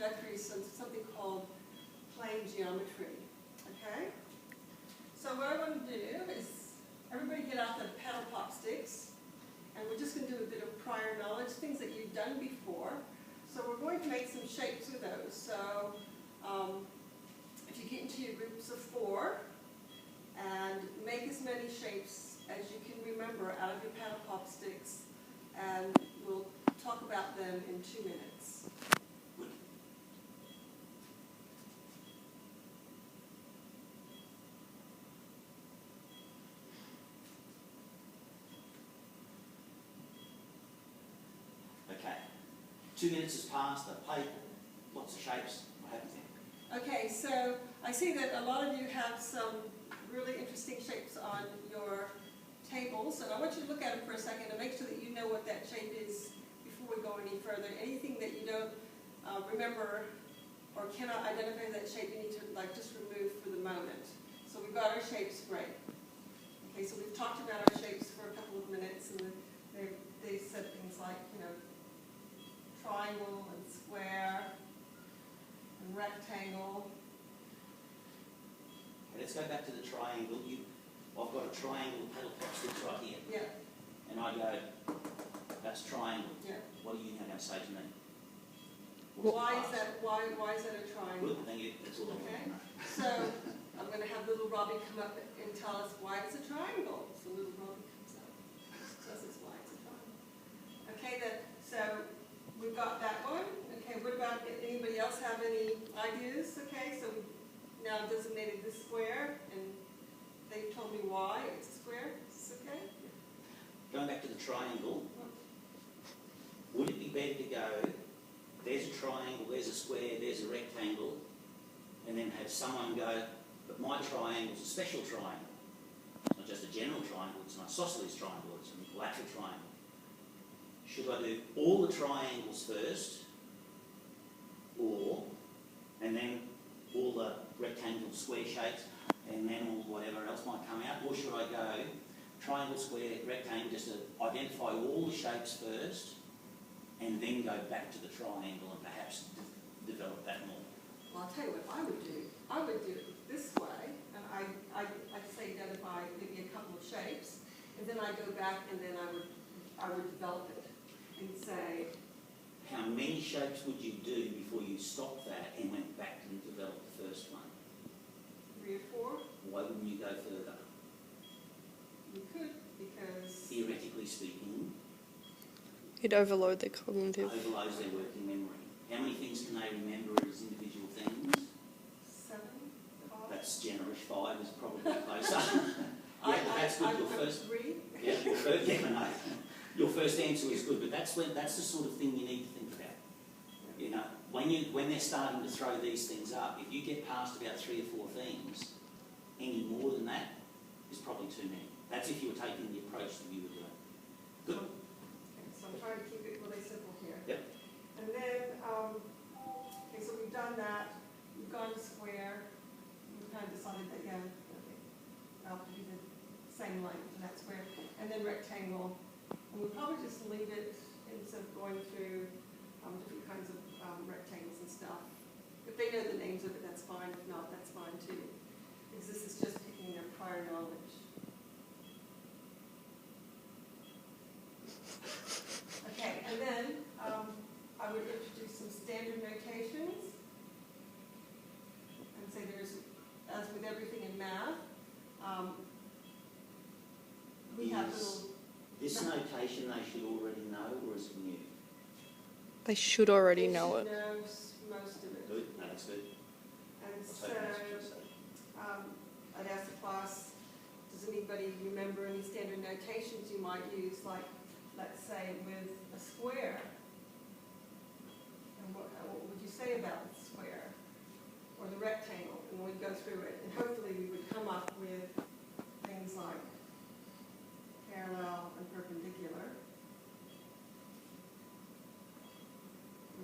introductory something called plane geometry. Okay? So what I want to do is everybody get out the paddle pop sticks, and we're just going to do a bit of prior knowledge, things that you've done before. So we're going to make some shapes with those. So if you get into your groups of 4 and make as many shapes as you can remember out of your paddle pop sticks, and we'll talk about them in 2 minutes. Okay. 2 minutes has passed. I've played lots of shapes. What happens then? Okay, so I see that a lot of you have some really interesting shapes on your tables, and I want you to look at them for a second and make sure that you know what that shape is before we go any further. Anything that you don't remember or cannot identify that shape, you need to just remove for the moment. So we've got our shapes, great. Okay, so we've talked about our shapes for a couple of minutes, and they said things like, triangle and square and rectangle. Let's go back to the triangle. I've got a triangle paddle pop sticks right here. Yeah. And I go, that's triangle. Yeah. What are you now going to say to me? Why is that a triangle? Good, thank you. That's all Okay. So I'm going to have little Robbie come up and tell us why it's a triangle. So little Robbie comes up, tells us why it's a triangle. Okay, so we've got that one. Okay, what about anybody else have any ideas? Okay, so we've now designated this square, and they've told me why it's a square. Is this okay? Going back to the triangle, would it be better to go, there's a triangle, there's a square, there's a rectangle, and then have someone go, but my triangle's a special triangle. It's not just a general triangle, it's an isosceles triangle, it's an equilateral triangle. Should I do all the triangles first, and then all the rectangle square shapes, and then all whatever else might come out, or should I go triangle, square, rectangle, just to identify all the shapes first, and then go back to the triangle and perhaps develop that more? Well, I'll tell you what I would do. I would do it this way, and I'd say identify maybe a couple of shapes, and then I go back and then I would develop it and say. How many shapes would you do before you stopped that and went back and developed the first one? 3 or 4. Why wouldn't you go further? You could, because Theoretically speaking, It overload their cognitive. overloads their working memory. How many things can they remember as individual things? 7, 5. That's generous. 5 is probably closer. Yeah, that's good. Your first, 3. yeah, no. Your first answer is good, but that's the sort of thing you need to think about. When they're starting to throw these things up, if you get past about 3 or 4 things, any more than that is probably too many. That's if you were taking the approach that you were doing. Good. Okay, so I'm trying to keep it really simple here. Yep. And then, okay, so we've done that. We've gone to square. We've kind of decided that, yeah, okay, I'll have to do the same length in that square. And then rectangle. And we'll probably just leave it instead of going through different kinds of rectangles and stuff. If they know the names of it, that's fine. If not, that's fine too. Because this is just picking their prior knowledge. Okay, and then I would introduce some standard notations and say there's, as with everything in math, we have little. This notation they should already know, or is it new? They should already They know should it. know most of it. Good. No, that's good. And I was so hoping that's what you said. I'd ask the class, does anybody remember any standard notations you might use, like, let's say, with a square? And what would you say about the square? Or the rectangle? And we'd go through it. And hopefully we would come up with things like parallel and perpendicular.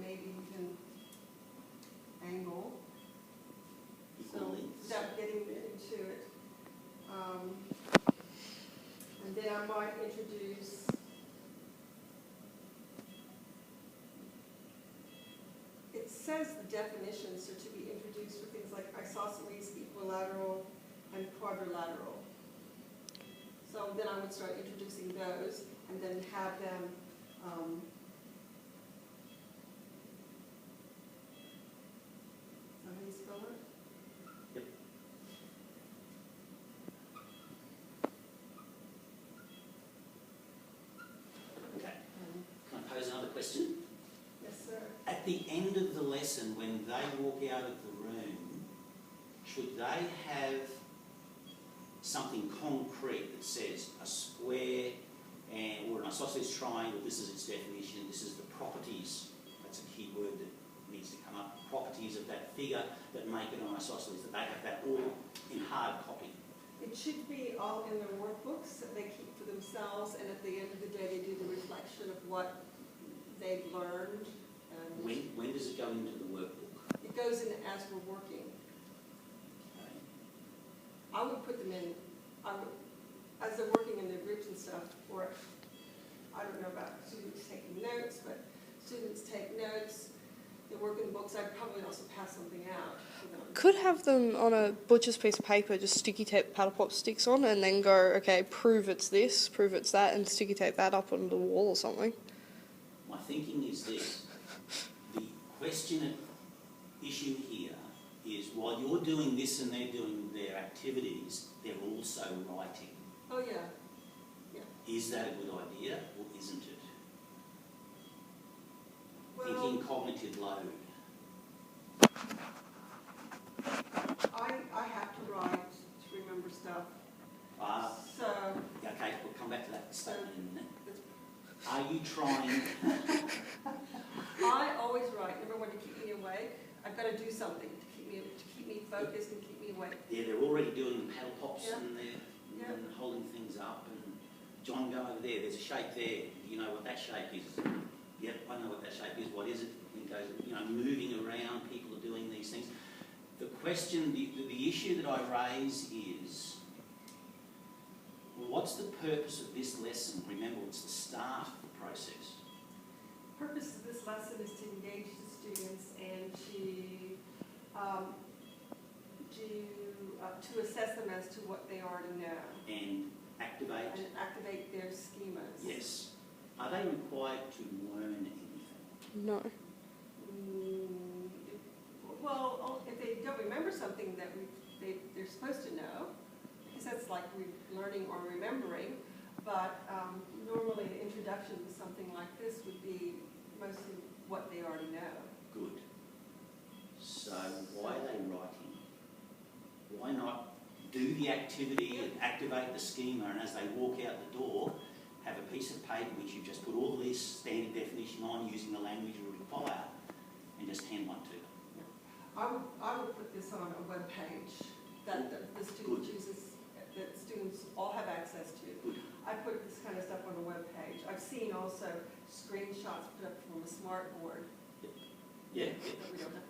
Maybe even angle. So without getting into it. And then I might introduce it's says the definitions are to be introduced for things like isosceles, equilateral, and quadrilateral. So then I would start introducing those and then have them, how do you spell it? Yep. Okay. Can I pose another question? Yes, sir. At the end of the lesson, when they walk out of the room, should they have something concrete that says a square or an isosceles triangle, this is its definition, this is the properties, that's a key word that needs to come up, properties of that figure that make it an isosceles, that they have that all in hard copy? It should be all in their workbooks that they keep for themselves, and at the end of the day, they do the reflection of what they've learned. And When does it go into the workbook? it goes in as we're working. Okay. I would put them in, as they're working in their groups and stuff, or I don't know about students taking notes, but students take notes, they work in books, I'd probably also pass something out for them. Could have them on a butcher's piece of paper, just sticky tape paddle pop sticks on, and then go, okay, prove it's this, prove it's that, and sticky tape that up on the wall or something. My thinking is this. The question at issue here is while you're doing this and they're doing their activities, they're also writing. Oh, yeah. Is that a good idea or isn't it? Well, Thinking cognitive load. I have to write to remember stuff. So, Okay, we'll come back to that statement in a minute. it's- Are you trying? I always write, number one, to keep me awake. I've got to do something to keep me focused and keep me awake. Yeah, they're already doing the paddle pops Yeah. and they're Yeah. and holding things up. And John, go over there. There's a shape there. Do you know what that shape is? Yep, I know what that shape is. What is it? It goes, moving around. People are doing these things. The question, the issue that I raise is, what's the purpose of this lesson? Remember, it's the start of the process. The purpose of this lesson is to engage the students and to assess them as to what they already know And activate. and activate their schemas. Yes. Are they required to learn anything? No. Well, if they don't remember something that they're supposed to know, because that's like learning or remembering, but normally an introduction to something like this would be mostly what they already know. Good. So why are they writing? Why not do the activity and activate the schema, and as they walk out the door, have a piece of paper which you've just put all this standard definition on using the language you require, and just hand one to them? I would put this on a web page that the student chooses, that students all have access to. Good. I put this kind of stuff on a web page. I've seen also screenshots put up from a smart board Yeah. that we don't have.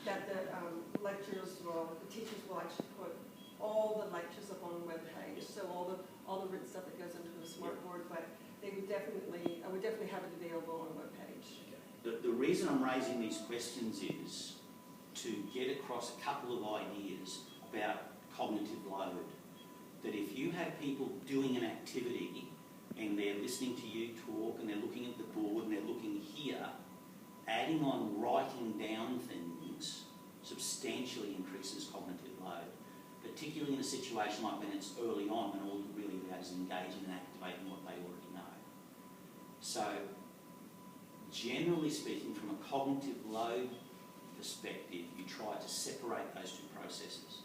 That the the teachers will actually put all the lectures up on a web page. So all the written stuff that goes into the smart board, but I would definitely have it available on a web page. The reason I'm raising these questions is to get across a couple of ideas about cognitive load. That if you have people doing an activity and they're listening to you talk and they're looking at the board and they're looking here, adding on writing down things substantially increases cognitive load, particularly in a situation like when it's early on when all you're really about is engaging and activating what they already know. So, generally speaking, from a cognitive load perspective, you try to separate those two processes.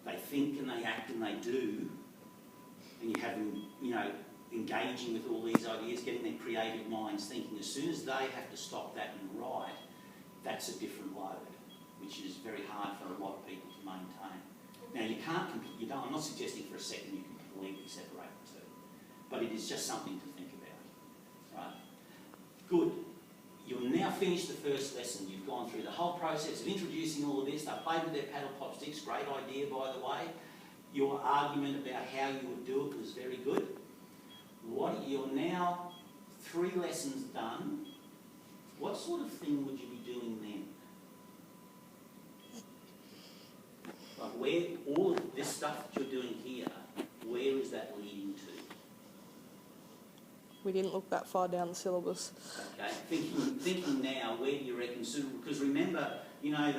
They think and they act and they do, and you have them, engaging with all these ideas, getting their creative minds thinking. As soon as they have to stop that and write, that's a different load, which is very hard for a lot of people to maintain. Now, I'm not suggesting for a second you can completely separate the two, but it is just something to think about, right? Good. You've now finished the first lesson. You've gone through the whole process of introducing all of this. They played with their paddle pop sticks. Great idea, by the way. Your argument about how you would do it was very good. You're now 3 lessons done. what sort of thing would you be doing then? Like where, all of this stuff that you're doing here, where is that leading to? We didn't look that far down the syllabus. Okay, thinking now, where do you reckon, because remember, you know,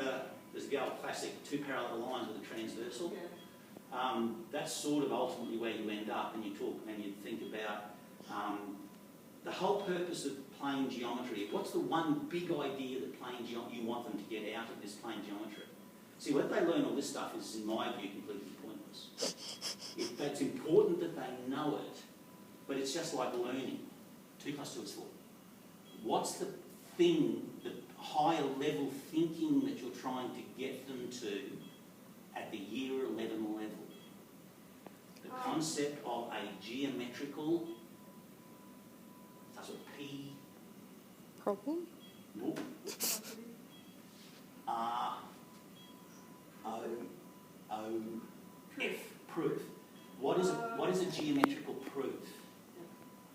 there's the old classic two parallel lines with a transversal. Yeah. That's sort of ultimately where you end up, and you talk and you think about the whole purpose of plane geometry. What's the one big idea that you want them to get out of this plane geometry? See, what they learn all this stuff is, in my view, completely pointless. It's important that they know it, but it's just like learning. 2 + 2 is 4. What's the thing, the higher level thinking that you're trying to get them to at the year 11 level? The concept of a geometrical, that's a P, Problem? no, R, O, O, F, proof. What is a geometrical proof?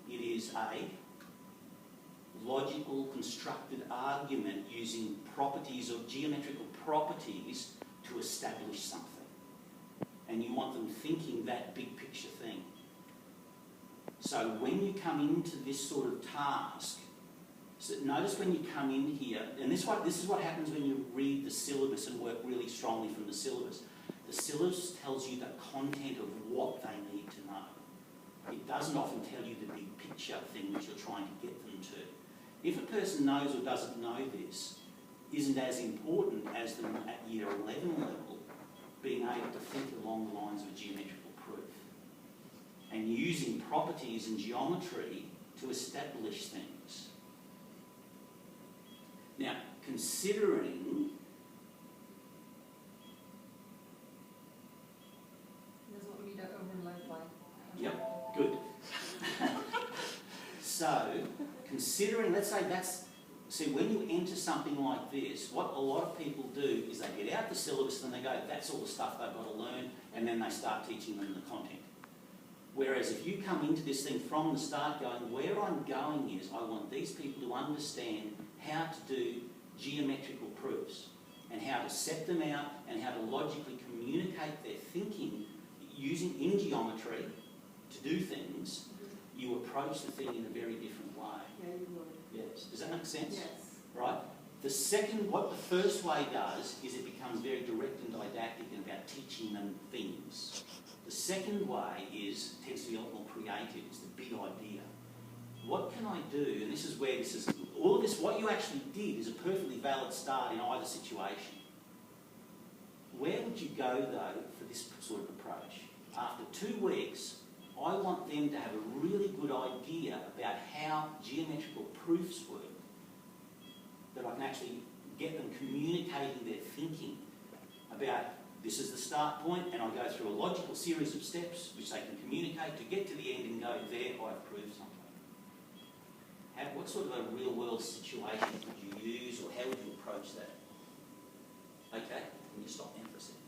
It is a logical constructed argument using properties or geometrical properties to establish something. And you want them thinking that big picture thing. So when you come into this sort of task, so notice when you come in here, and this is what happens when you read the syllabus and work really strongly from the syllabus. The syllabus tells you the content of what they need to know. It doesn't often tell you the big picture thing which you're trying to get them to. If a person knows or doesn't know this, isn't as important as them at year 11 level being able to think along the lines of a geometrical proof and using properties and geometry to establish things. Now, considering Doesn't want me to overlay by. Yep, good. So, considering, let's say see, when you enter something like this, what a lot of people do is they get out the syllabus and they go, that's all the stuff they've got to learn, and then they start teaching them the content. Whereas if you come into this thing from the start going, where I'm going is I want these people to understand how to do geometrical proofs and how to set them out and how to logically communicate their thinking using in geometry to do things, you approach the thing in a very different way. Yeah, you would. Yes. Does that make sense? Yes. Right? What the first way does is it becomes very direct and didactic and about teaching them things. The second way tends to be a lot more creative. It's the big idea. What can I do? And this is where all of this, what you actually did is a perfectly valid start in either situation. Where would you go, though, for this sort of approach? After 2 weeks, I want them to have a really good idea about how geometrical proofs work, that I can actually get them communicating their thinking about this is the start point, and I go through a logical series of steps which they can communicate to get to the end and go, there, I've proved something. What sort of a real-world situation would you use, or how would you approach that? Okay, can you stop there for a second?